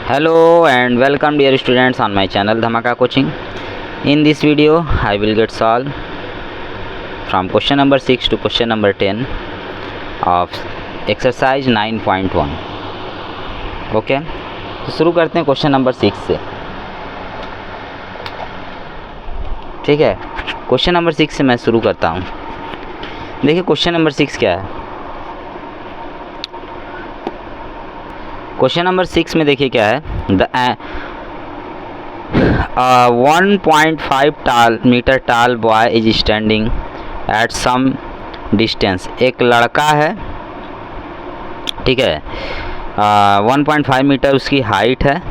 Hello and welcome dear students on my channel Dhamaka Coaching. In this video I will get solve from question number 6 to question number 10 of exercise 9.1. Okay, तो शुरू करते हैं question number 6 से. ठीक है, question number 6 से मैं शुरू करता हूँ. देखिए क्वेश्चन नंबर 6 क्या है. क्वेश्चन नंबर 6 में देखिए क्या है. The 1.5 metre tall boy is standing at some distance. एक लड़का है, ठीक है, 1.5 मीटर उसकी हाइट है,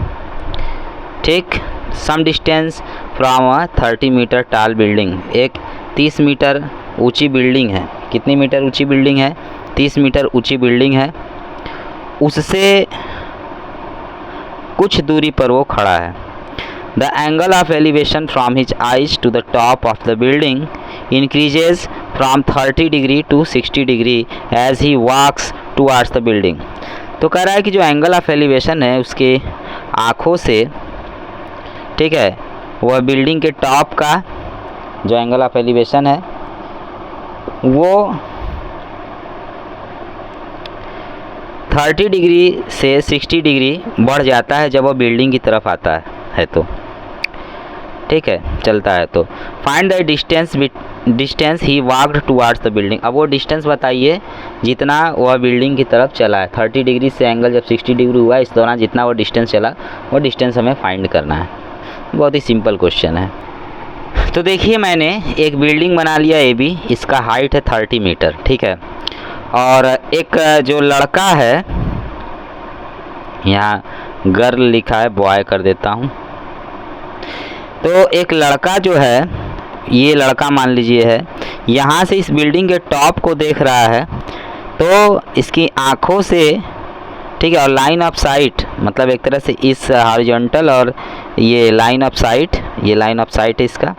ठीक, some distance from a 30 metre tall building. एक 30 मीटर ऊंची बिल्डिंग है. कितनी मीटर ऊंची बिल्डिंग है? 30 मीटर ऊंची बिल्डिंग है. उससे कुछ दूरी पर वो खड़ा है. The angle of elevation from his eyes to the top of the building increases from 30 degree to 60 degree as he walks towards the building. तो कह रहा है कि जो एंगल ऑफ एलिवेशन है उसके आँखों से, ठीक है, वह बिल्डिंग के टॉप का जो एंगल ऑफ एलिवेशन है वो 30 डिग्री से 60 डिग्री बढ़ जाता है जब वो बिल्डिंग की तरफ आता है तो, ठीक है, चलता है तो. Find the distance he walked towards the building. अब वो डिस्टेंस बताइए जितना वह बिल्डिंग की तरफ चला है. 30 डिग्री से एंगल जब 60 डिग्री हुआ, इस दौरान जितना वो डिस्टेंस चला वो डिस्टेंस हमें फाइंड करना है. बहुत ही सिंपल क्वेश्चन है. तो देखिए मैंने एक बिल्डिंग बना लिया ए बी. इसका हाइट है 30 मीटर, ठीक है, और एक जो लड़का है, यहाँ गर्ल लिखा है, बॉय कर देता हूँ. तो एक लड़का जो है, ये लड़का मान लीजिए है, यहाँ से इस बिल्डिंग के टॉप को देख रहा है. तो इसकी आँखों से, ठीक है, और लाइन ऑफ साइट, मतलब एक तरह से इस हॉरिजॉन्टल और ये लाइन ऑफ साइट, ये लाइन ऑफ साइट है इसका,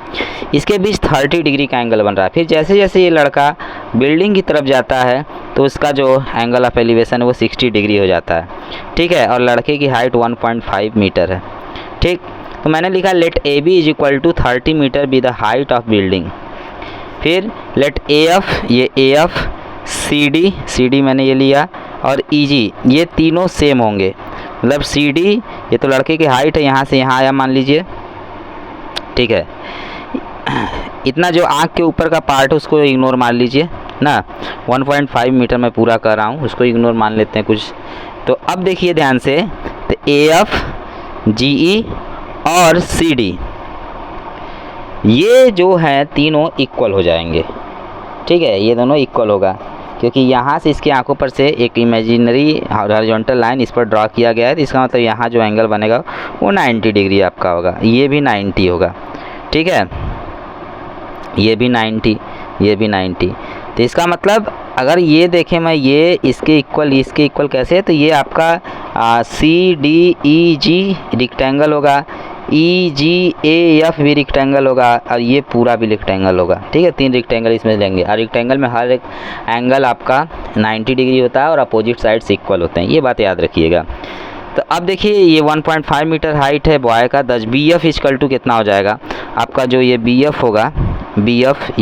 इसके बीच 30 डिग्री का एंगल बन रहा है. फिर जैसे जैसे ये लड़का बिल्डिंग की तरफ जाता है तो उसका जो एंगल ऑफ एलिवेशन है वो 60 डिग्री हो जाता है, ठीक है, और लड़के की हाइट 1.5 मीटर है, ठीक. तो मैंने लिखा let A B is equal to 30 metre be the height of building. फिर लेट ए एफ, ये ए एफ, सी डी मैंने ये लिया, और ई जी, ये तीनों सेम होंगे. मतलब सी डी, ये तो लड़के की हाइट है, यहाँ से यहाँ आया मान लीजिए, ठीक है. इतना जो आँख के ऊपर का पार्ट है उसको इग्नोर मान लीजिए ना. 1.5 मीटर मैं पूरा कर रहा हूँ, उसको इग्नोर मान लेते हैं कुछ. तो अब देखिए ध्यान से, तो ए एफ, जी ई और सी डी, ये जो है तीनों इक्वल हो जाएंगे, ठीक है. ये दोनों इक्वल होगा क्योंकि यहाँ से इसकी आंखों पर से एक इमेजिनरी हॉरिजॉन्टल लाइन इस पर ड्रॉ किया गया है. तो इसका मतलब यहाँ जो एंगल बनेगा वो 90 डिग्री आपका होगा. ये भी 90 होगा, ठीक है, ये भी 90, ये भी 90. तो इसका मतलब अगर ये देखें मैं, ये इसके इक्वल कैसे है, तो ये आपका सी डी ई जी रेक्टेंगल होगा, ई जी ए एफ भी रेक्टेंगल होगा, और ये पूरा भी रेक्टेंगल होगा, ठीक है. 3 रेक्टेंगल इसमें लेंगे, और रेक्टेंगल में हर एक एंगल आपका 90 डिग्री होता है और अपोजिट साइड्स इक्वल होते हैं. ये बात याद रखिएगा. तो अब देखिए ये 1.5 मीटर हाइट है बॉय का. बी एफ इक्वल टू कितना हो जाएगा आपका, जो ये बी एफ होगा, बी एफ,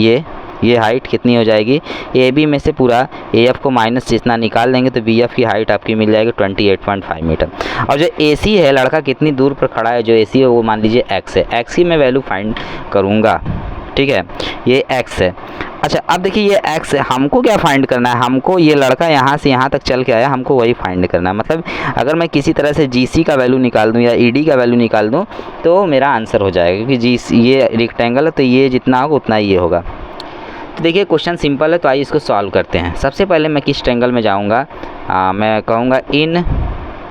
ये हाइट कितनी हो जाएगी, ए बी में से पूरा ए एफ को माइनस जितना निकाल देंगे तो बी एफ की हाइट आपकी मिल जाएगी 28.5 मीटर. और जो ए सी है, लड़का कितनी दूर पर खड़ा है, जो ए सी है वो मान लीजिए एक्स है. एक्स की मैं वैल्यू फाइंड करूँगा, ठीक है, ये एक्स है. अच्छा अब देखिए ये एक्स है, हमको क्या फाइंड करना है, हमको ये लड़का यहाँ से यहाँ तक चल के आया, हमको वही फाइंड करना है. मतलब अगर मैं किसी तरह से जी सी का वैल्यू निकाल दूँ या ई डी का वैल्यू निकाल दूँ तो मेरा आंसर हो जाएगा, क्योंकि जी ये रेक्टेंगल है तो ये जितना होगा उतना ये होगा. तो देखिए क्वेश्चन सिंपल है, तो आइए इसको सॉल्व करते हैं. सबसे पहले मैं किस ट्रायंगल में जाऊंगा, मैं कहूँगा इन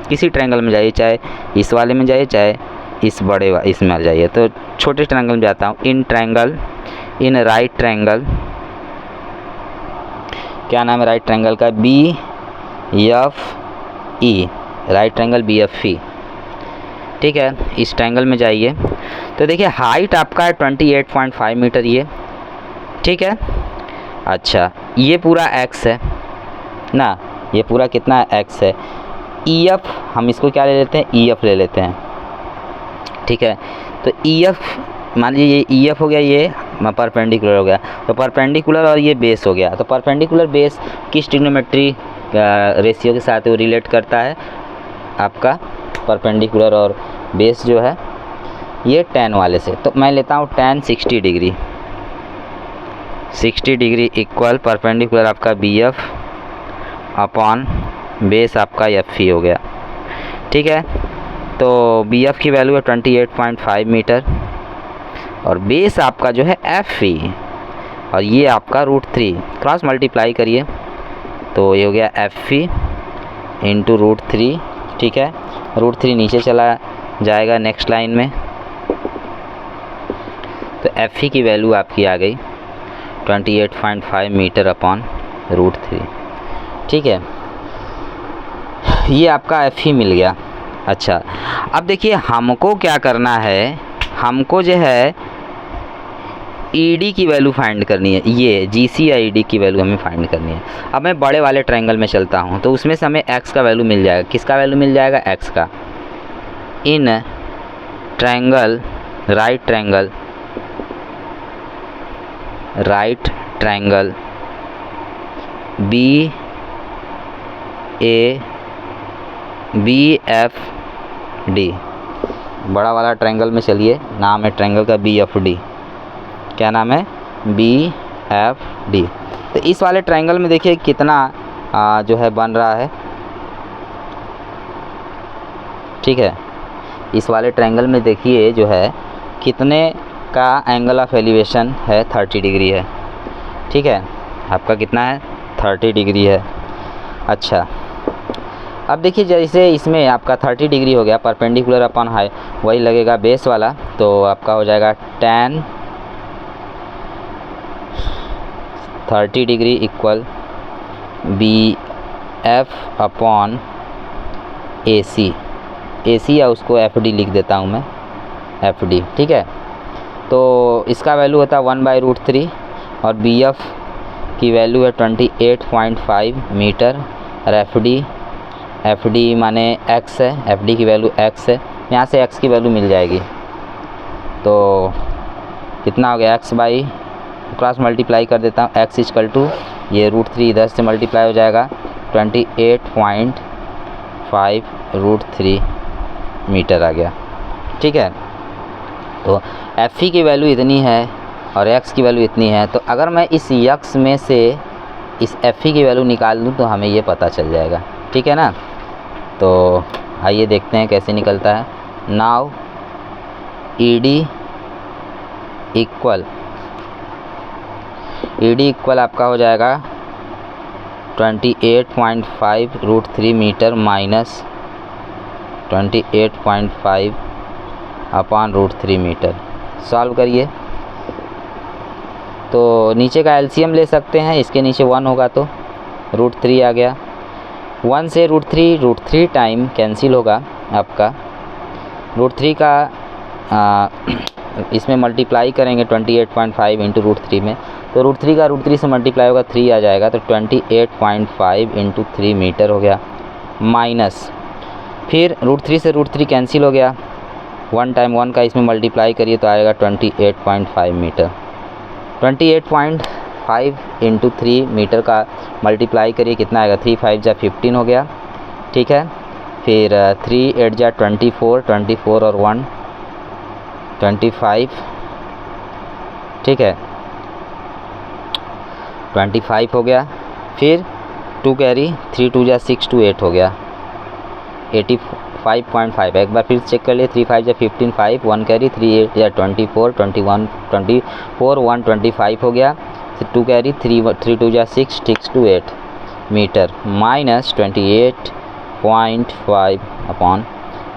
किसी ट्रायंगल में जाइए, चाहे इस वाले में जाइए चाहे इस बड़े इसमें जाइए. तो छोटे ट्रायंगल में जाता हूँ. In triangle, in right triangle, क्या नाम है राइट ट्रायंगल का, B F E, right triangle B F E, ठीक है. इस ट्रायंगल में जाइए तो देखिए हाइट आपका है 28.5 मीटर, ये ठीक है. अच्छा ये पूरा x है ना, ये पूरा कितना x है, EF हम इसको क्या ले लेते हैं, EF ले लेते हैं, ठीक है। तो EF मान लीजिए ये EF हो गया, ये परपेंडिकुलर हो गया, तो परपेंडिकुलर और ये बेस हो गया। तो परपेंडिकुलर बेस किस ट्रिग्नोमेट्री रेशियो के साथ वो रिलेट करता है, आपका परपेंडिकुलर और बेस जो है ये tan वाले से। तो मैं लेता हूँ tan 60 degree, 60 degree equal perpendicular आपका BF अपॉन बेस आपका FE हो गया, ठीक है। तो BF की वैल्यू है 28.5 मीटर और बेस आपका जो है FE और ये आपका √3, क्रॉस मल्टीप्लाई करिए तो ये हो गया FE इंटू √3, ठीक है। √3 नीचे चला जाएगा नेक्स्ट लाइन में, तो FE की वैल्यू आपकी आ गई 28.5 मीटर अपॉन √3, ठीक है। ये आपका FE मिल गया। अच्छा, अब देखिए हमको क्या करना है, हमको जो है ED की वैल्यू फाइंड करनी है, ये GC या ED की वैल्यू हमें फाइंड करनी है। अब मैं बड़े वाले ट्रायंगल में चलता हूँ, तो उसमें से हमें x का वैल्यू मिल जाएगा। किसका वैल्यू मिल जाएगा, x का। In triangle right triangle BFD, बड़ा वाला ट्रायंगल में चलिए, नाम है ट्रायंगल का BFD। क्या नाम है, BFD। तो इस वाले ट्रायंगल में देखिए कितना जो है बन रहा है, ठीक है। इस वाले ट्रायंगल में देखिए जो है कितने का एंगल ऑफ एलिवेशन है, 30 डिग्री है, ठीक है। आपका कितना है, 30 डिग्री है। अच्छा, अब देखिए जैसे इसमें आपका 30 डिग्री हो गया, परपेंडिकुलर अपॉन हाई वही लगेगा बेस वाला, तो आपका हो जाएगा tan 30 degree equal BF upon AC या उसको FD लिख देता हूँ मैं, FD, ठीक है। तो इसका वैल्यू होता है 1/√3 और BF की वैल्यू है 28.5 मीटर और FD माने x है, FD की वैल्यू x है, यहाँ से x की वैल्यू मिल जाएगी। तो कितना हो गया, x बाई क्रॉस मल्टीप्लाई कर देता हूँ, x इक्वल टू ये √3 इधर से मल्टीप्लाई हो जाएगा 28.5 √3 मीटर आ गया, ठीक है। तो FE की वैल्यू इतनी है और x की वैल्यू इतनी है, तो अगर मैं इस x में से इस FE की वैल्यू निकाल दूँ तो हमें ये पता चल जाएगा, ठीक है ना। तो आइए देखते हैं कैसे निकलता है। नाउ ED इक्वल आपका हो जाएगा 28.5 √3 metre minus 28.5 upon √3 metre. Solve करिए तो नीचे का LCM ले सकते हैं, इसके नीचे 1 होगा तो √3 आ गया, 1 से √3 टाइम कैंसिल होगा आपका, √3 का इसमें मल्टीप्लाई करेंगे 28.5 इंटू √3 में, तो √3 का √3 से मल्टीप्लाई होगा 3 आ जाएगा, तो 28.5 इंटू 3 मीटर हो गया, माइनस फिर √3 से √3 कैंसिल हो गया, 1 टाइम 1 का इसमें मल्टीप्लाई करिए तो आएगा 28.5 मीटर, 28.5 इंटू 3 मीटर का मल्टीप्लाई करिए कितना आएगा, 3 5 जा 15 हो गया, ठीक है। फिर 3 8 जा 24 और 1 25, ठीक है, 25 हो गया। फिर 2 कैरी 3 2 जा 6 2 8 हो गया, 85.5। एक बार फिर चेक कर लिए, 3 5 जा 15 5, 1 कैरी 3 8 जा 24 21 24 1 25 हो गया, 2 कैरी 3 2 जा 6 6 2 8 मीटर माइनस 28.5 अपॉन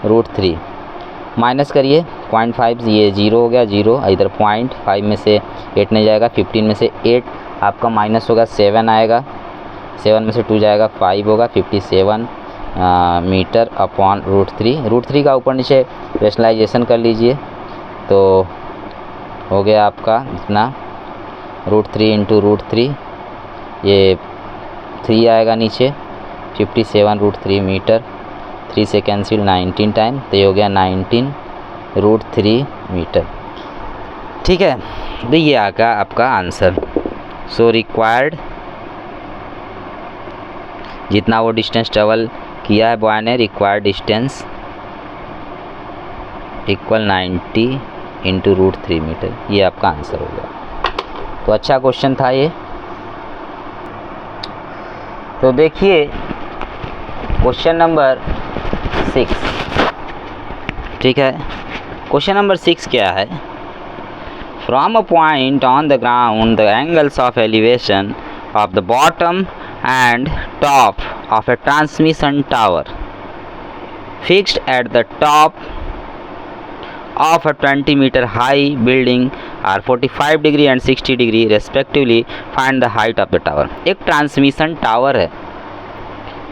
√3, माइनस करिए 0.5 ये 0 हो गया, 0 इधर 0.5 में से 8 नहीं जाएगा, 15 में से 8 आपका माइनस होगा 7 आएगा, 7 में से 2 जाएगा 5 होगा, 57 मीटर अपॉन √3 का ऊपर नीचे रेशनलाइजेशन कर लीजिए तो हो गया आपका इतना √3 इंटू √3, ये 3 आएगा नीचे, 57 √3 मीटर 3 से कैंसिल 19 टाइम, तो ये हो गया 19√3 मीटर। ठीक है, तो ये आ गया आपका आंसर। सो रिक्वायर्ड, जितना वो डिस्टेंस ट्रेवल किया है बॉय ने, रिक्वायर्ड डिस्टेंस इक्वल 90 × √3 मीटर। ये आपका आंसर हो गया। तो अच्छा क्वेश्चन था ये। तो देखिए क्वेश्चन नंबर 6। ठीक है, क्वेश्चन नंबर 6 क्या है? From a point on the ground the angles of elevation of the bottom and top of a transmission tower fixed at the top of a 20-meter high building are 45 degree and 60 degree respectively. Find the height of the tower. एक transmission tower है।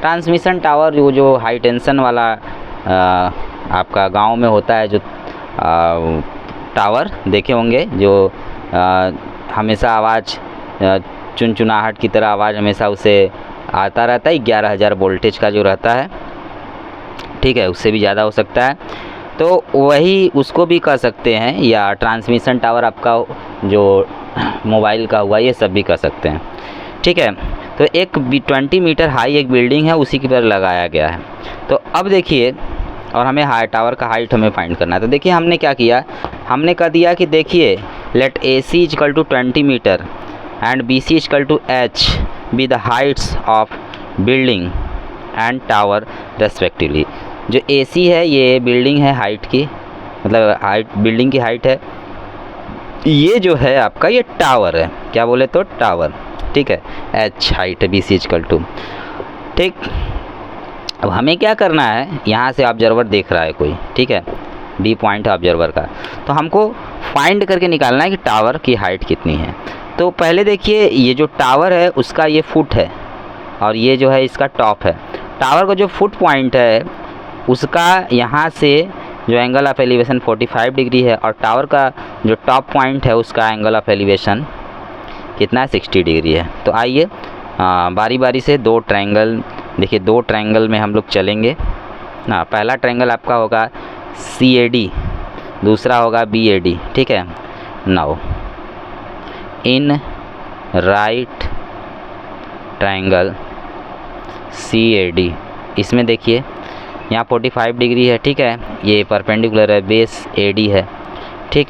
Transmission tower जो high tension वाला आपका गांव में होता है, जो टावर देखे होंगे, जो हमेशा आवाज़ चुनचुनाहट की तरह आवाज़ हमेशा उसे आता रहता है, 11,000 वोल्टेज का जो रहता है। ठीक है, उससे भी ज़्यादा हो सकता है, तो वही उसको भी कह सकते हैं, या ट्रांसमिशन टावर आपका जो मोबाइल का हुआ, ये सब भी कह सकते हैं। ठीक है, तो एक 20 मीटर हाई एक बिल्डिंग है, उसी की पर लगाया गया है। तो अब देखिए, और हमें हाई टावर का हाइट हमें फाइंड करना है। तो देखिए हमने क्या किया, हमने कह दिया कि देखिए let AC = 20 metre and BC = H be the heights of building and tower respectively। जो AC है ये बिल्डिंग है हाइट की, मतलब हाइट बिल्डिंग की हाइट है। ये जो है आपका ये टावर है, क्या बोले तो टावर। ठीक है, H हाइट है, BC = ठीक। अब हमें क्या करना है, यहाँ से ऑब्जर्वर देख रहा है कोई, ठीक है, D पॉइंट है ऑब्जर्वर का, तो हमको फाइंड करके निकालना है कि टावर की हाइट कितनी है। तो पहले देखिए ये जो टावर है उसका ये फुट है, और ये जो है इसका टॉप है। टावर का जो फुट पॉइंट है उसका यहाँ से जो एंगल ऑफ एलिवेशन 45 डिग्री है, और टावर का जो टॉप पॉइंट है उसका एंगल ऑफ एलिवेशन कितना है, 60 डिग्री है। तो आइए बारी बारी से दो ट्रायंगल, देखिए दो ट्रायंगल में हम लोग चलेंगे ना। पहला ट्रायंगल आपका होगा CAD, दूसरा होगा BAD। ठीक है, now in right triangle CAD, इसमें देखिए यहाँ 45 डिग्री है। ठीक है, ये परपेंडिकुलर है, बेस AD है। ठीक,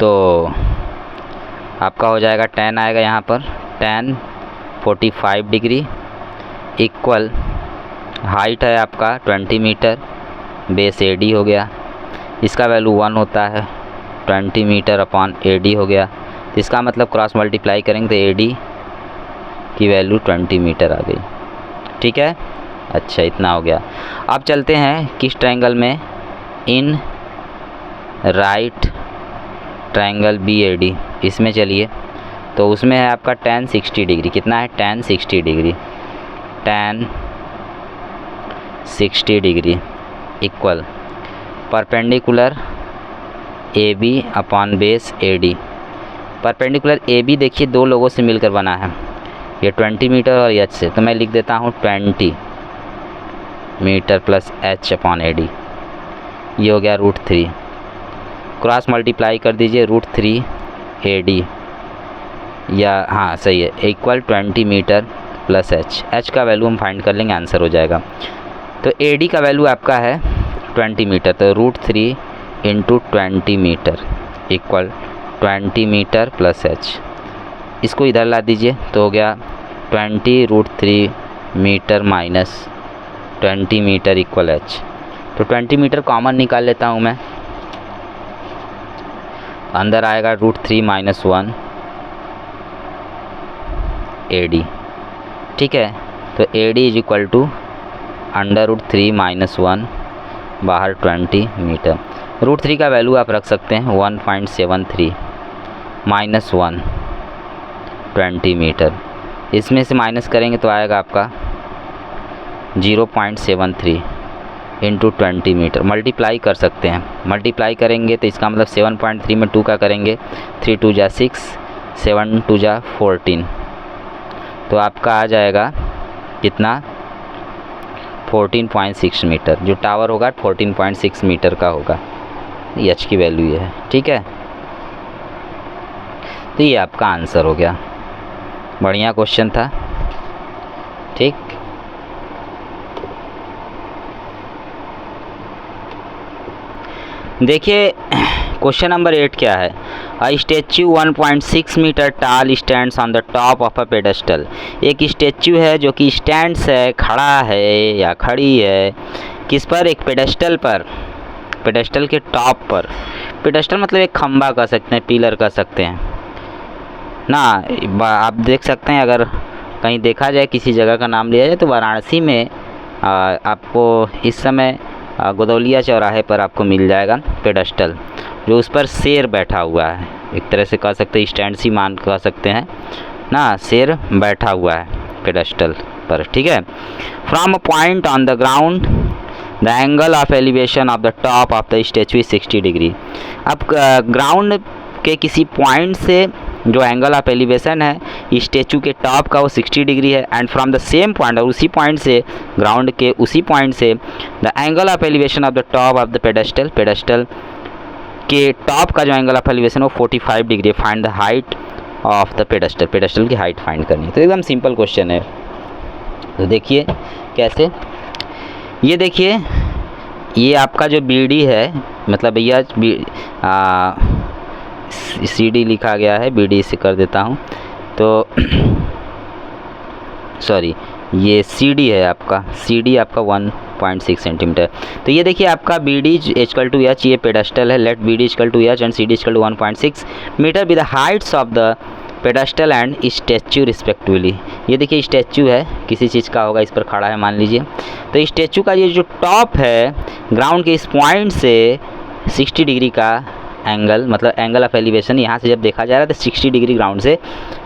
तो आपका हो जाएगा tan आएगा यहाँ पर, tan 45 डिग्री इक्वल हाइट है आपका 20 मीटर, बेस AD हो गया, इसका वैल्यू 1 होता है, 20 मीटर अपॉन AD हो गया। इसका मतलब क्रॉस मल्टीप्लाई करेंगे तो AD की वैल्यू 20 मीटर आ गई। ठीक है, अच्छा इतना हो गया। अब चलते हैं किस ट्रायंगल में, इन राइट ट्रायंगल BAD, इसमें चलिए। तो उसमें है आपका tan 60 डिग्री, कितना है tan 60 degree, tan 60 degree equal perpendicular AB upon base AD। Perpendicular AB देखिए दो लोगों से मिलकर बना है, ये 20 मीटर और H से, तो मैं लिख देता हूँ 20 metre plus H upon AD, ये हो गया √3। क्रॉस मल्टीप्लाई कर दीजिए, √3 AD, या हाँ सही है, इक्वल 20 मीटर प्लस H का वैल्यू हम फाइंड कर लेंगे, आंसर हो जाएगा। तो AD का वैल्यू आपका है 20 मीटर, तो √3 × 20 metre equal 20 metre plus H। इसको इधर ला दीजिए, तो हो गया 20 √3 metre minus 20 metre equal H। तो 20 मीटर कॉमन निकाल लेता हूँ मैं, अंदर आएगा √3 - 1 AD। ठीक है, तो AD = √3 - 1, बाहर 20 मीटर। √3 का वैल्यू आप रख सकते हैं 1.73 - 1 20 मीटर, इसमें से माइनस करेंगे तो आएगा आपका 0.73 × 20 मीटर। मल्टीप्लाई कर सकते हैं, मल्टीप्लाई करेंगे तो इसका मतलब 7.3 में 2 का करेंगे, 3 × 2 = 6, 7 × 2 = 14, तो आपका आ जाएगा कितना 14.6 मीटर, जो टावर होगा 14.6 मीटर का होगा। एच की वैल्यू ये है, ठीक है। तो ये आपका आंसर हो गया। बढ़िया क्वेश्चन था, ठीक। देखिए क्वेश्चन नंबर 8 क्या है। अ स्टैचू 1.6 मीटर टाल stands on the top of a pedestal. एक स्टैचू है जो कि स्टैंड है, खड़ा है या खड़ी है, किस पर? एक पेडेस्टल पर, पेडेस्टल के टॉप पर। पेडेस्टल मतलब एक खंबा कह सकते हैं, पिलर कह सकते हैं ना। आप देख सकते हैं, अगर कहीं देखा जाए, किसी जगह का नाम लिया जाए तो वाराणसी में आपको इस समय गोदौलिया चौराहे पर आपको मिल जाएगा पेडेस्टल, जो उस पर शेर बैठा हुआ है। एक तरह से कह सकते हैं स्टैंड सी मान कह सकते हैं ना, शेर बैठा हुआ है पेडेस्टल पर, ठीक है। From a point on the ground the angle of elevation of the top of the statue 60 degree. अब ग्राउंड के किसी पॉइंट से जो एंगल ऑफ एलिवेशन है स्टैचू के टॉप का वो 60 डिग्री है। And from the same point, और उसी पॉइंट से, ग्राउंड के उसी पॉइंट से the angle of elevation of the top of the pedestal, pedestal के टॉप का जो एंगल ऑफ एलिवेशन वो 45 degree. Find the height of the pedestal, pedestal की हाइट फाइंड करनी है। तो एकदम सिंपल क्वेश्चन है। तो देखिए कैसे, ये देखिए, ये आपका जो बीडी है, मतलब यह CD लिखा गया है, BD से कर देता हूँ, तो सॉरी, ये CD है आपका, CD आपका 1.6 सेंटीमीटर। तो ये देखिए आपका BD = H, ये पेडेस्टल है। Let BD = H and CD = 1.6 metre with the heights of the pedestal and statue respectively. ये देखिए स्टैचू है, किसी चीज़ का होगा, इस पर खड़ा है मान लीजिए। तो स्टैचू का ये जो टॉप है, ग्राउंड के इस पॉइंट से 60 डिग्री का एंगल, मतलब एंगल ऑफ एलिवेशन यहाँ से जब देखा जा रहा है तो 60 डिग्री ग्राउंड से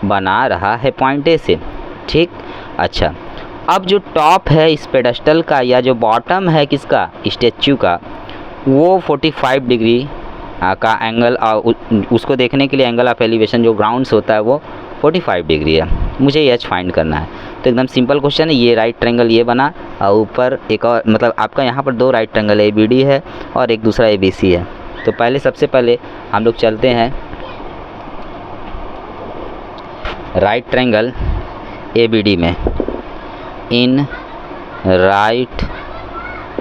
बना रहा है पॉइंट ए से, ठीक। अच्छा, अब जो टॉप है इस पेडेस्टल का, या जो बॉटम है किसका, स्टैचू का, वो 45 डिग्री का एंगल, उसको देखने के लिए एंगल ऑफ एलिवेशन जो ग्राउंड से होता है वो 45 डिग्री है। मुझे एच फाइंड करना है। तो एकदम सिंपल क्वेश्चन है। ये राइट ट्रायंगल ये बना, और ऊपर एक और, मतलब आपका यहाँ पर 2 राइट ट्रायंगल ABD है और एक दूसरा ABC है। तो पहले, सबसे पहले हम लोग चलते हैं राइट ट्रायंगल ABD में। इन राइट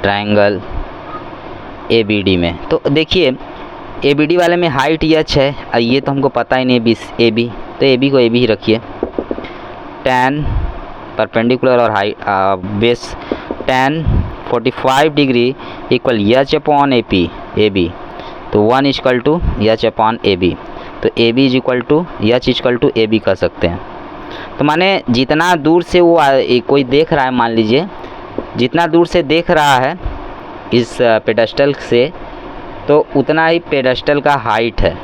ट्रायंगल ABD में, तो देखिए ABD वाले में हाइट H है, ये तो हमको पता ही नहीं AB, तो AB को AB ही रखिए। tan परपेंडिकुलर और height base, tan 45 degree equal H/AP, AB, तो 1 = H/AB। तो AB = AB कर सकते हैं। तो माने जितना दूर से वो कोई देख रहा है, मान लीजिए जितना दूर से देख रहा है इस पेडेस्टल से, तो उतना ही पेडेस्टल का हाइट है।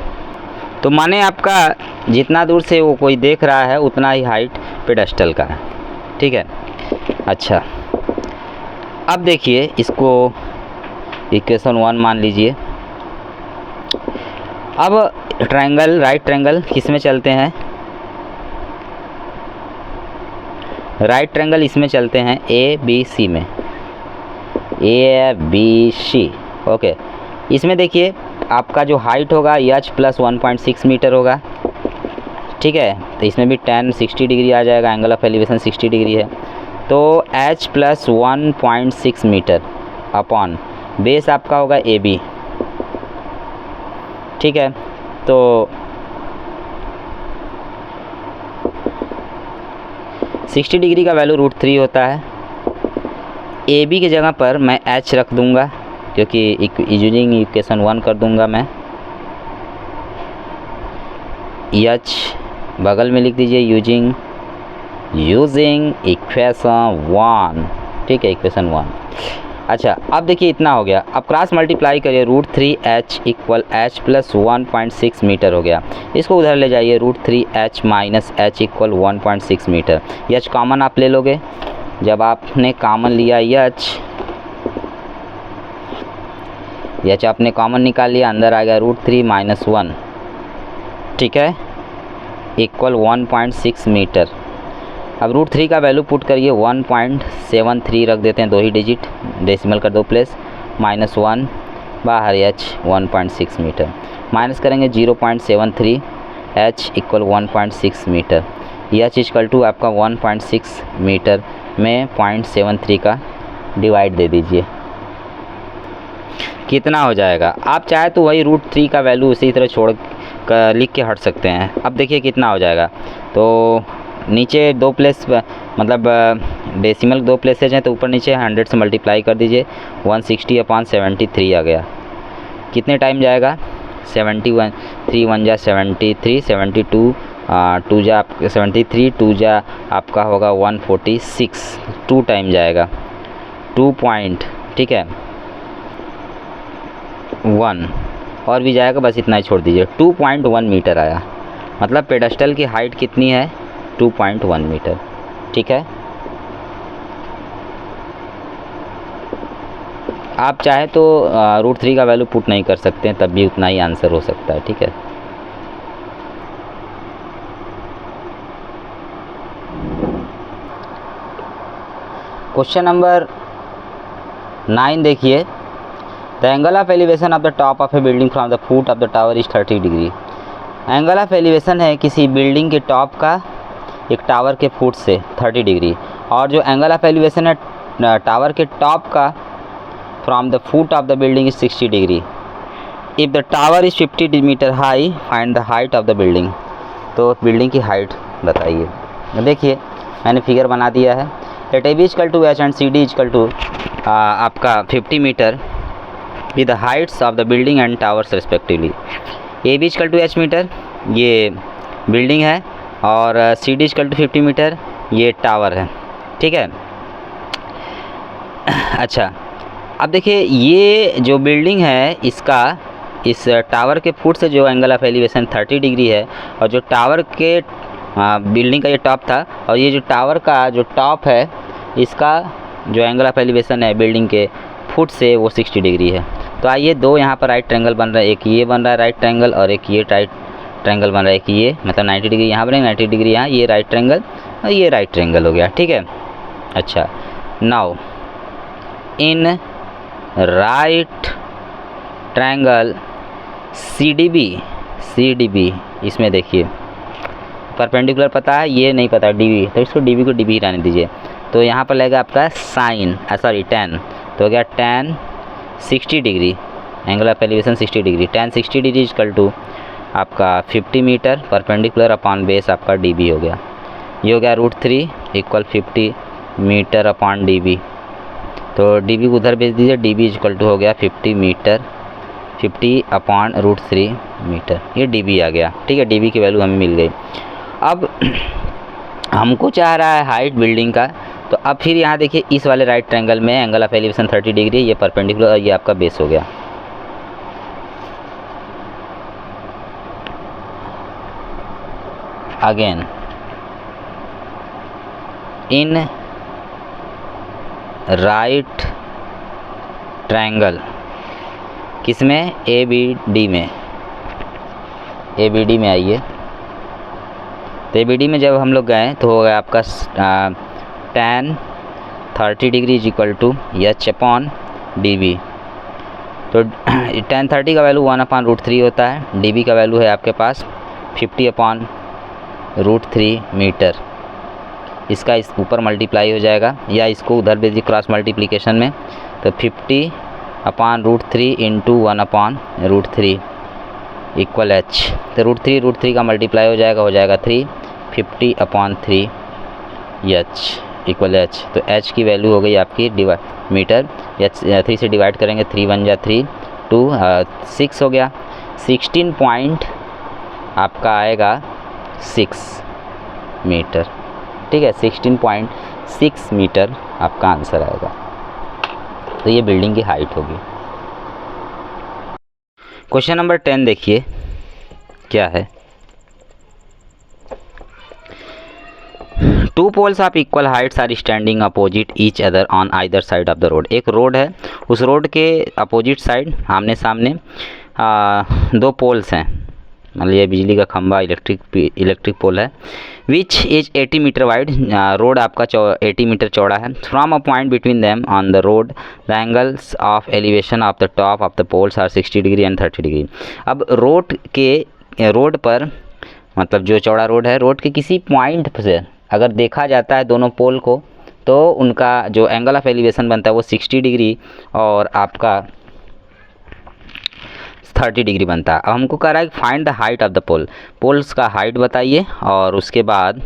तो माने आपका जितना दूर से वो कोई देख रहा है उतना ही हाइट पेडेस्टल का है, ठीक है। अच्छा, अब देखिए इसको इक्वेशन 1 मान लीजिए। अब ट्रायंगल, राइट ट्रायंगल किस में चलते हैं, राइट ट्रायंगल इसमें चलते हैं ABC में, ABC, ओके। इसमें देखिए आपका जो हाइट होगा H + 1.6 मीटर होगा, ठीक है। तो इसमें भी tan 60 डिग्री आ जाएगा, एंगल ऑफ एलिवेशन 60 डिग्री है। तो H + 1.6 मीटर अपॉन बेस आपका होगा AB, ठीक है। तो सिक्सटी डिग्री का वैल्यू √3 होता है। AB की जगह पर मैं H रख दूंगा, क्योंकि यूजिंग इक्वेशन 1 कर दूंगा मैं। H बगल में लिख दीजिए यूजिंग इक्वेशन 1, ठीक है, इक्वेशन 1। अच्छा, अब देखिए इतना हो गया। अब क्रॉस मल्टीप्लाई करिए, √3H = H + 1.6 मीटर हो गया। इसको उधर ले जाइए, √3H - H = 1.6 metre. H common आप ले लोगे। जब आपने कॉमन लिया H आपने कॉमन निकाल लिया, अंदर आ गया √3 - 1, ठीक है, = 1.6 मीटर। अब √3 का वैल्यू पुट करिए 1.73 रख देते हैं, 2 ही डिजिट, डेसिमल कर दो प्लेस, -1 बाहर h 1.6 मीटर, माइनस करेंगे 0.73 h equal 1.6 metre, h equal to आपका 1.6 मीटर में 0.73 का डिवाइड दे दीजिए, कितना हो जाएगा। आप चाहे तो वही √3 का वैल्यू उसी तरह छोड़ कर लिख के हट सकते हैं। अब देखिए कितना हो जाएगा, तो नीचे 2 प्लेस मतलब डेसिमल 2 प्लेसेज हैं तो ऊपर नीचे 100 से मल्टीप्लाई कर दीजिए, 160/73 आ गया। कितने टाइम जाएगा, 71, 3 1 जा 73, 72 2 जा 73, 2 जा आपका होगा 146, 2 टाइम जाएगा, 2 पॉइंट, ठीक है 1 और भी जाएगा, बस इतना ही छोड़ दीजिए, 2.1 मीटर आया। मतलब पेडस्टल की हाइट कितनी है, 2.1 मीटर, ठीक है। आप चाहे तो √3 का वैल्यू पुट नहीं कर सकते हैं, तब भी उतना ही आंसर हो सकता है, ठीक है। क्वेश्चन नंबर 9 देखिए, the angle of elevation of the top of A building from the foot of the tower is 30 degree. Angle of elevation है किसी बिल्डिंग के टॉप का एक टावर के फुट से 30 डिग्री, और जो एंगल ऑफ एलिवेशन है टावर के टॉप का from the foot of the building is 60 degree. If the tower is 50 metre high find the height of the building. तो बिल्डिंग की हाइट बताइए। देखिए मैंने फिगर बना दिया है, let AB equal to h and CD equal to आपका 50 metre with the heights of the building and towers respectively. AB equal to h metre ये बिल्डिंग है, और CD इक्वल टू 50 मीटर ये टावर है, ठीक है। अच्छा, अब देखिए ये जो बिल्डिंग है इसका इस टावर के फुट से जो एंगल ऑफ एलिवेशन 30 डिग्री है, और जो टावर के बिल्डिंग का ये टॉप था, और ये जो टावर का जो टॉप है इसका जो एंगल ऑफ एलिवेशन है बिल्डिंग के फुट से वो 60 डिग्री है। तो आइए दो यहाँ पर राइट ट्रायंगल बन रहा है, एक ये बन रहा है राइट ट्रायंगल और एक ये राइट ट्रायंगल बन रहा है, कि ये मतलब 90 डिग्री यहाँ बनेगा, 90 डिग्री यहाँ, ये राइट ट्रायंगल और ये राइट ट्रायंगल हो गया, ठीक है। अच्छा, now in right triangle CDB इसमें देखिए परपेंडिकुलर पता है, ये नहीं पता DB, तो इसको DB को DB रहने दीजिए। तो यहाँ पर लगेगा आपका साइन tan, तो हो गया tan 60 degree, angle of elevation 60 degree, tan 60 degree equal to आपका 50 मीटर परपेंडिकुलर अपॉन बेस आपका DB हो गया। ये हो गया √3 इक्वल 50 मीटर अपॉन DB, तो DB को उधर भेज दीजिए, DB इक्वल टू हो गया 50 मीटर 50 अपॉन √3 मीटर, ये DB आ गया, ठीक है। DB की वैल्यू हमें मिल गई। अब हमको चाह रहा है हाइट बिल्डिंग का, तो अब फिर यहाँ देखिए इस वाले राइट ट्रायंगल में एंगल ऑफ एलिवेशन 30 डिग्री, ये परपेंडिकुलर और ये आपका बेस हो गया। अगेन इन राइट ट्रायंगल किसमें, ABD में, ABD में आइए। तो ABD में जब हम लोग गए तो हो गया आपका tan 30 degree is equal to h upon DB। तो tan 30 का वैल्यू 1/√3 होता है, DB का वैल्यू है आपके पास 50 अपॉन √3 मीटर। इसका इस ऊपर मल्टीप्लाई हो जाएगा, या इसको उधर भेजिए क्रॉस मल्टीप्लिकेशन में, तो 50 अपॉन √3 इंटू 1/√3 इक्वल h। तो √3 का मल्टीप्लाई हो जाएगा 3, 50 अपॉन 3 h इक्वल h। तो h की वैल्यू हो गई आपकी मीटर, या 3 से डिवाइड करेंगे, 3 1 जा 3, 2 6 हो गया, 16 पॉइंट आपका आएगा 6 मीटर, ठीक है। 16.6 मीटर आपका आंसर आएगा। तो ये बिल्डिंग की हाइट होगी। क्वेश्चन नंबर 10 देखिए क्या है। 2 poles of equal heights are standing opposite each other on either side of the road. एक रोड है, उस रोड के अपोजिट साइड आमने सामने 2 पोल्स हैं, मान लिया बिजली का खंभा इलेक्ट्रिक पोल है, which is 80 metre wide, road आपका 80 मीटर चौड़ा है। From a point between them on the road the angles of elevation of the top of the poles are 60 degree and 30 degree. अब रोड पर मतलब जो चौड़ा road है, रोड के किसी पॉइंट से अगर देखा जाता है दोनों पोल को, तो उनका जो एंगल ऑफ एलिवेशन बनता है वो 60 डिग्री और आपका 30 डिग्री बनता है। अब हमको कह रहा है find the height of the poles का हाइट बताइए, और उसके बाद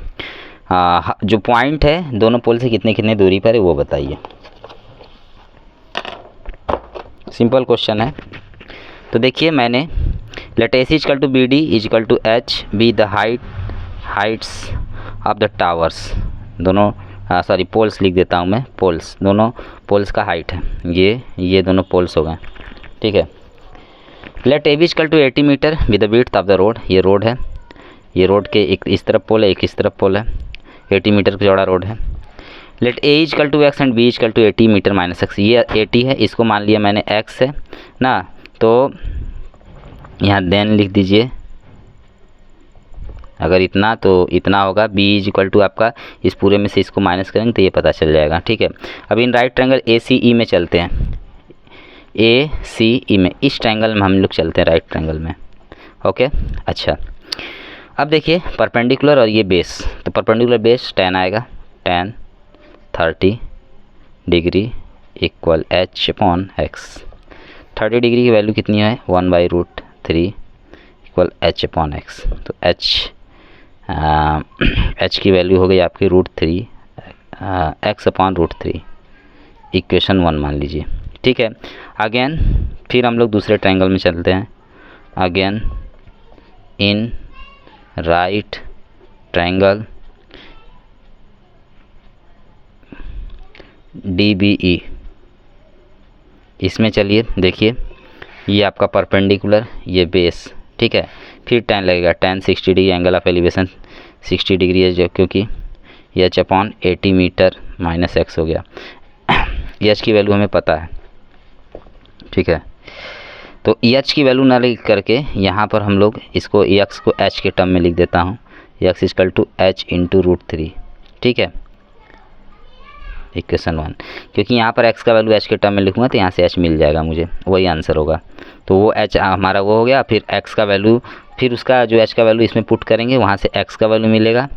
जो पॉइंट है दोनों पोल से कितने कितने दूरी पर है वो बताइए। सिंपल क्वेश्चन है। तो देखिए मैंने let S equal to B D equal to H be the heights of the towers, दोनों सॉरी पोल्स लिख देता हूँ मैं, पोल्स, दोनों पोल्स का हाइट है, ये दोनों पोल्स हो गए, ठीक है। Let A B equal to 80 metre with the width of the road, ये रोड है, ये रोड के एक इस तरफ पोल है, एक इस तरफ पोल है, 80 मीटर का चौड़ा रोड है। Let A equal to X and B equal to 80 metre minus X, ये 80 है, इसको मान लिया मैंने एक्स है ना, तो यहाँ देन लिख दीजिए, अगर इतना तो इतना होगा, b इज इक्वल टू आपका इस पूरे में से इसको माइनस करेंगे तो ये पता चल जाएगा, ठीक है। अब इन राइट ट्रायंगल ए सी ई में चलते हैं, ए सी ई में, इस ट्रायंगल में हम लोग चलते हैं, राइट ट्रायंगल में, ओके। अच्छा अब देखिए परपेंडिकुलर और ये बेस, तो परपेंडिकुलर बेस tan आएगा, tan 30 degree equal h upon x. 30 degree की वैल्यू कितनी है 1/√3 इक्वल h अपॉन एक्स, तो h की वैल्यू हो गई आपकी √3 x अपॉन √3, इक्वेशन 1 मान लीजिए, ठीक है। अगेन फिर हम लोग दूसरे ट्रायंगल में चलते हैं, again in right triangle DBE, इसमें चलिए देखिए ये आपका परपेंडिकुलर, ये बेस, ठीक है। फिर tan लगेगा, tan 60 degree, angle of elevation 60 degree है, जो क्योंकि ये h upon 80 metre minus X हो गया। h की वैल्यू हमें पता है, ठीक है। तो h की वैल्यू ना लिख करके यहाँ पर हम लोग इसको x को h के टर्म में लिख देता हूँ, x equal to h into √3, ठीक है, इक्वेशन 1। क्योंकि यहाँ पर x का वैल्यू h के टर्म में लिखूँगा तो यहाँ से h मिल जाएगा मुझे, वही आंसर होगा। तो वो h हमारा वो हो गया, फिर x का वैल्यू, फिर उसका जो h का वैल्यू इसमें पुट करेंगे, वहाँ से x का वैल्यू मिलेगा,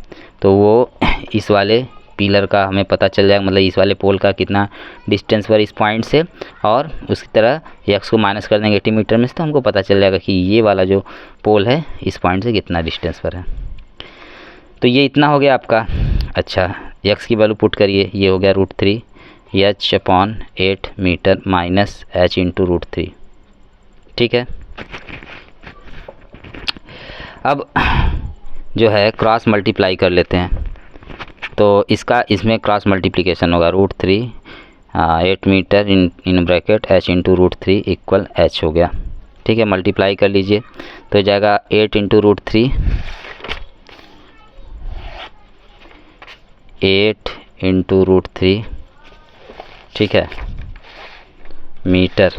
तो वो इस वाले पिलर का हमें पता चल जाएगा, मतलब इस वाले पोल का कितना डिस्टेंस पर इस पॉइंट से, और उसकी तरह x को माइनस कर देंगे 80 मीटर में से, तो हमको पता चल जाएगा कि ये वाला जो पोल है इस पॉइंट से कितना डिस्टेंस पर है। तो ये इतना हो गया आपका। अच्छा x की वैल्यू पुट करिए, ये हो गया √3 h upon 8 metre minus h into √3, ठीक है। अब जो है क्रॉस मल्टीप्लाई कर लेते हैं, तो इसका इसमें क्रॉस मल्टीप्लिकेशन होगा, √3 8 metre in bracket h into √3 equal h हो गया, ठीक है। मल्टीप्लाई कर लीजिए तो हो जाएगा 8 इंटू √3, 8 इंटू √3, ठीक है, metre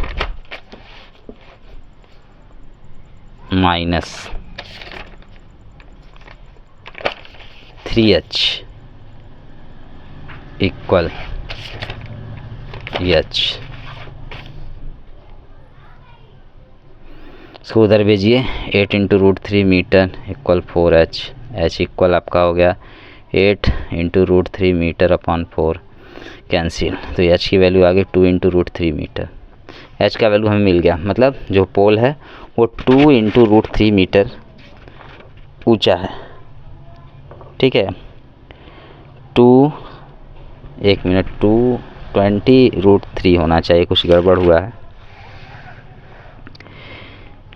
minus 3h equal h। इसको उधर भेजिए, 8 into √3 metre equal 4h, h equal आपका हो गया 8 इंटू √3 मीटर अपॉन 4, कैंसिल, तो h की वैल्यू आ गई 2 इंटू √3 मीटर। h का वैल्यू हमें मिल गया, मतलब जो पोल है वो 2 इंटू √3 मीटर ऊंचा है, ठीक है। 220 होना चाहिए, कुछ गड़बड़ हुआ है,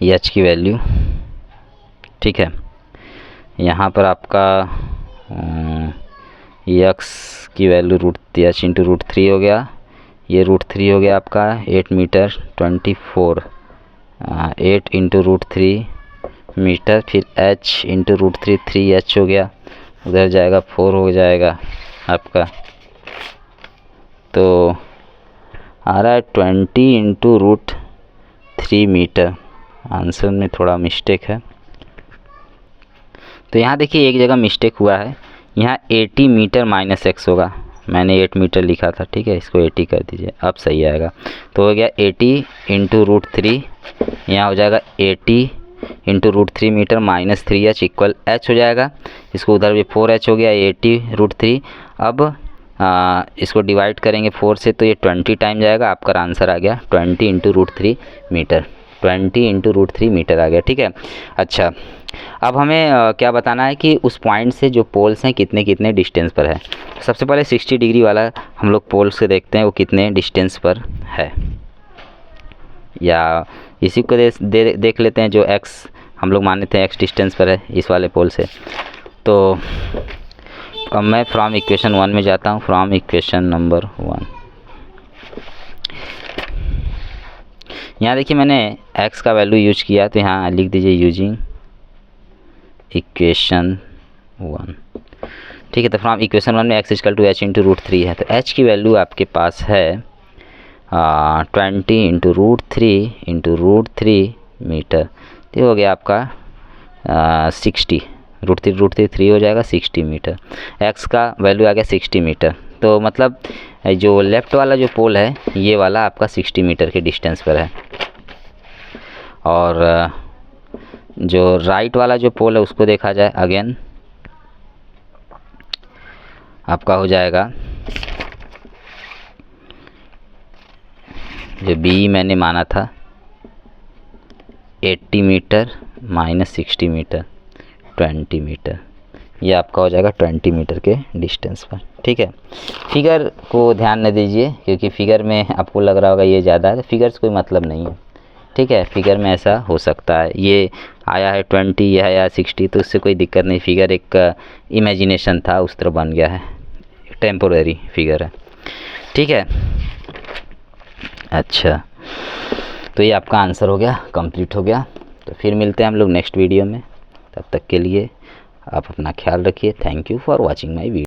h की वैल्यू, ठीक है। यहाँ पर आपका x की वैल्यू h इंटू √3 हो गया, ये √3 हो गया आपका 8 मीटर 24, 8 इंटू √3 मीटर, फिर h इंटू √3 3h हो गया, उधर जाएगा 4 हो जाएगा आपका, तो आ रहा है 20 इंटू √3 मीटर। आंसर में थोड़ा मिस्टेक है, तो यहाँ देखिए एक जगह मिस्टेक हुआ है, यहाँ 80 मीटर माइनस एक्स होगा, मैंने 8 मीटर लिखा था, ठीक है, इसको 80 कर दीजिए, अब सही आएगा। तो हो गया 80 इंटू √3, यहाँ हो जाएगा 80 into √3 metre minus 3h equal h हो जाएगा। इसको उधर भी 4h हो गया, 80 √3। अब इसको डिवाइड करेंगे 4 से तो ये 20 टाइम जाएगा, आपका आंसर आ गया 20 इंटू √3 मीटर, 20 इंटू √3 मीटर आ गया, ठीक है। अच्छा, अब हमें क्या बताना है कि उस पॉइंट से जो पोल्स हैं कितने कितने डिस्टेंस पर है। सबसे पहले 60 डिग्री वाला हम लोग पोल्स से देखते हैं वो कितने डिस्टेंस पर है, या इसी को देख लेते हैं जो x हम लोग मान लेते हैं x डिस्टेंस पर है इस वाले पोल से। तो अब मैं फ्रॉम इक्वेशन 1 में जाता हूँ, फ्रॉम इक्वेशन नंबर 1। यहाँ देखिए मैंने x का वैल्यू यूज किया, तो यहाँ लिख दीजिए यूजिंग इक्वेशन 1, ठीक है। तो फ्रॉम इक्वेशन 1 में x = h इंटू √3 है, तो h की वैल्यू आपके पास है 20 इंटू √3 मीटर, तो हो गया आपका 60, √3 3 हो जाएगा 60 मीटर। x का वैल्यू आ गया 60 मीटर, तो मतलब जो लेफ़्ट वाला जो पोल है ये वाला आपका 60 मीटर के डिस्टेंस पर है, और जो राइट वाला जो पोल है उसको देखा जाए अगेन, आपका हो जाएगा जो b मैंने माना था 80 मीटर माइनस 60 मीटर 20 मीटर, ये आपका हो जाएगा 20 मीटर के डिस्टेंस पर, ठीक है। फिगर को ध्यान न दीजिए, क्योंकि फिगर में आपको लग रहा होगा ये ज़्यादा है, तो फिगर से कोई मतलब नहीं है, ठीक है। फिगर में ऐसा हो सकता है, ये आया है 20, ये आया 60, तो उससे कोई दिक्कत नहीं, फिगर एक इमेजिनेशन था उस तरह बन गया है, टेम्पोरेरी फिगर है, ठीक है। अच्छा, तो ये आपका आंसर हो गया, कंप्लीट हो गया। तो फिर मिलते हैं हम लोग नेक्स्ट वीडियो में, तब तक के लिए आप अपना ख्याल रखिए। Thank you for watching my video.